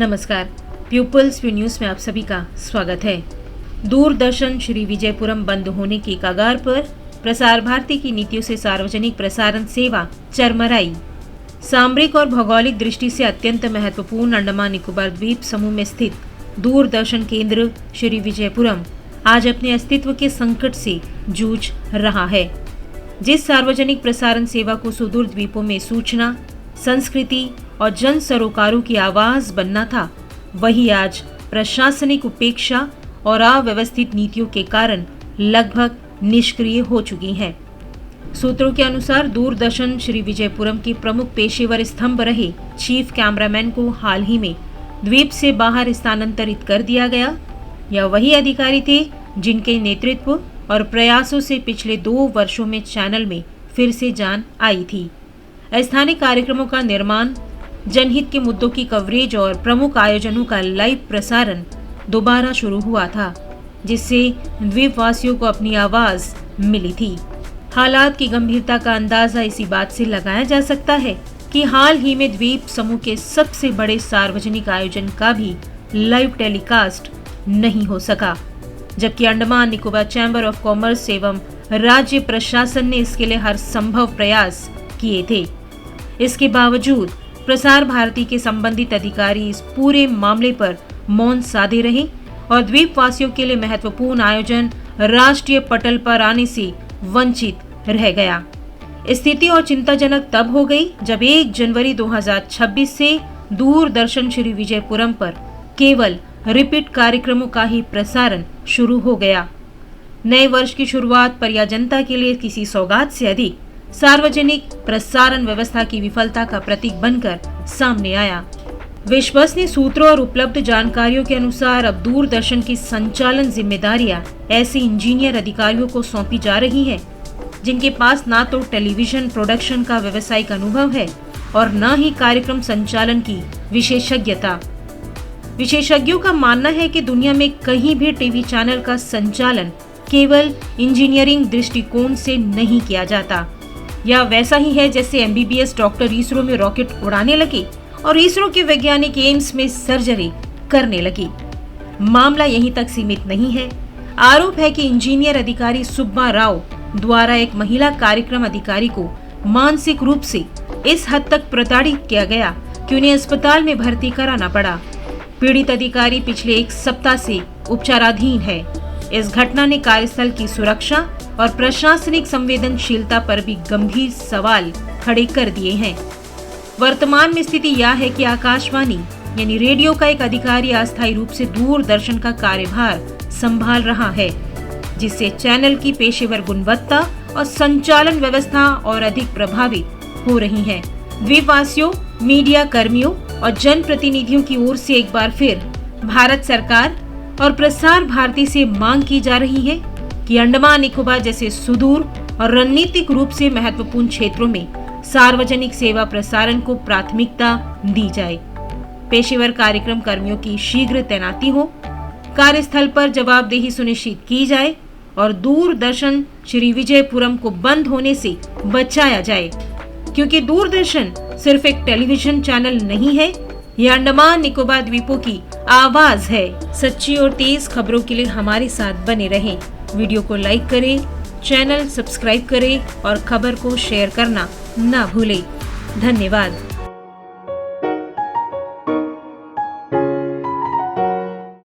नमस्कार, peoples view news में आप सभी का स्वागत है। दूरदर्शन श्री विजयपुरम बंद होने की कगार पर, प्रसार भारती की नीतियों से सार्वजनिक प्रसारण सेवा चरमराई। सामरिक और भौगोलिक दृष्टि से अत्यंत महत्वपूर्ण अंडमान निकोबार द्वीप समूह में स्थित दूरदर्शन केंद्र श्री विजयपुरम आज अपने अस्तित्व के संकट से जूझ रहा है। जिस सार्वजनिक प्रसारण सेवा को सुदूर द्वीपों में सूचना, संस्कृति और जन सरोकारों की आवाज बनना था, वही आज प्रशासनिक उपेक्षा और अव्यवस्थित नीतियों के कारण लगभग निष्क्रिय हो चुकी है। सूत्रों के अनुसार दूरदर्शन श्री विजयपुरम के प्रमुख पेशेवर स्तंभ रहे चीफ कैमरामैन को हाल ही में द्वीप से बाहर स्थानांतरित कर दिया गया। यह वही अधिकारी थे जिनके नेतृत्व और प्रयासों से पिछले 2 वर्षों में चैनल में फिर से जान आई थी। स्थानीय कार्यक्रमों का निर्माण, जनहित के मुद्दों की कवरेज और प्रमुख आयोजनों का लाइव प्रसारण दोबारा शुरू हुआ था, जिससे द्वीपवासियों को अपनी आवाज मिली थी। हालात की गंभीरता का अंदाजा इसी बात से लगाया जा सकता है कि हाल ही में द्वीप समूह के सबसे बड़े सार्वजनिक आयोजन का भी लाइव टेलीकास्ट नहीं हो सका, जबकि Andaman Nicobar chamber of commerce एवं राज्य प्रशासन ने इसके लिए हर संभव प्रयास किए थे। इसके बावजूद प्रसार भारती के संबंधित अधिकारी इस पूरे मामले पर मौन साधे रहे और द्वीपवासियों के लिए महत्वपूर्ण आयोजन राष्ट्रीय पटल पर आने से वंचित रह गया। स्थिति और चिंताजनक तब हो गई जब 1 जनवरी 2026 से दूरदर्शन श्री विजयपुरम पर केवल रिपीट कार्यक्रमों का ही प्रसारण शुरू हो गया। नए वर्ष की शुरुआत पर या जनता के लिए किसी सौगात से अधिक सार्वजनिक प्रसारण व्यवस्था की विफलता का प्रतीक बनकर सामने आया। विश्वसनीय सूत्रों और उपलब्ध जानकारियों के अनुसार अब दूरदर्शन की संचालन जिम्मेदारियां ऐसे इंजीनियर अधिकारियों को सौंपी जा रही हैं, जिनके पास ना तो टेलीविजन प्रोडक्शन का व्यावसायिक अनुभव है और न ही कार्यक्रम संचालन की विशेषज्ञता। विशेषज्ञों का मानना है कि दुनिया में कहीं भी टीवी चैनल का संचालन केवल इंजीनियरिंग दृष्टिकोण से नहीं किया जाता। यह वैसा ही है जैसे MBBS डॉक्टर इसरो में रॉकेट उड़ाने लगे और इसरो के वैज्ञानिक एम्स में सर्जरी करने लगे। मामला यहीं तक सीमित नहीं है। आरोप है कि इंजीनियर अधिकारी सुब्बा राव द्वारा एक महिला कार्यक्रम अधिकारी को मानसिक रूप से इस हद तक प्रताड़ित किया गया कि उन्हें अस्पताल में भर्ती कराना पड़ा। पीड़ित अधिकारी पिछले 1 सप्ताह से उपचाराधीन है। इस घटना ने कार्यस्थल की सुरक्षा और प्रशासनिक संवेदनशीलता पर भी गंभीर सवाल खड़े कर दिए हैं। वर्तमान में स्थिति यह है कि आकाशवाणी यानी रेडियो का एक अधिकारी अस्थायी रूप से दूरदर्शन का कार्यभार संभाल रहा है, जिससे चैनल की पेशेवर गुणवत्ता और संचालन व्यवस्था और अधिक प्रभावित हो रही है। द्वीपवासियों, मीडिया कर्मियों और जनप्रतिनिधियों की ओर से एक बार फिर भारत सरकार और प्रसार भारती से मांग की जा रही है कि अंडमान निकोबार जैसे सुदूर और रणनीतिक रूप से महत्वपूर्ण क्षेत्रों में सार्वजनिक सेवा प्रसारण को प्राथमिकता दी जाए। पेशेवर कार्यक्रम कर्मियों की शीघ्र तैनाती हो, कार्यस्थल पर जवाबदेही सुनिश्चित की जाए और दूरदर्शन श्री विजयपुरम को बंद होने से बचाया जाए, क्योंकि दूरदर्शन सिर्फ एक टेलीविजन चैनल नहीं है, यह अंडमान निकोबार द्वीपों की आवाज है। सच्ची और तेज खबरों के लिए हमारे साथ बने रहें। वीडियो को लाइक करें, चैनल सब्सक्राइब करें और खबर को शेयर करना ना भूलें। धन्यवाद।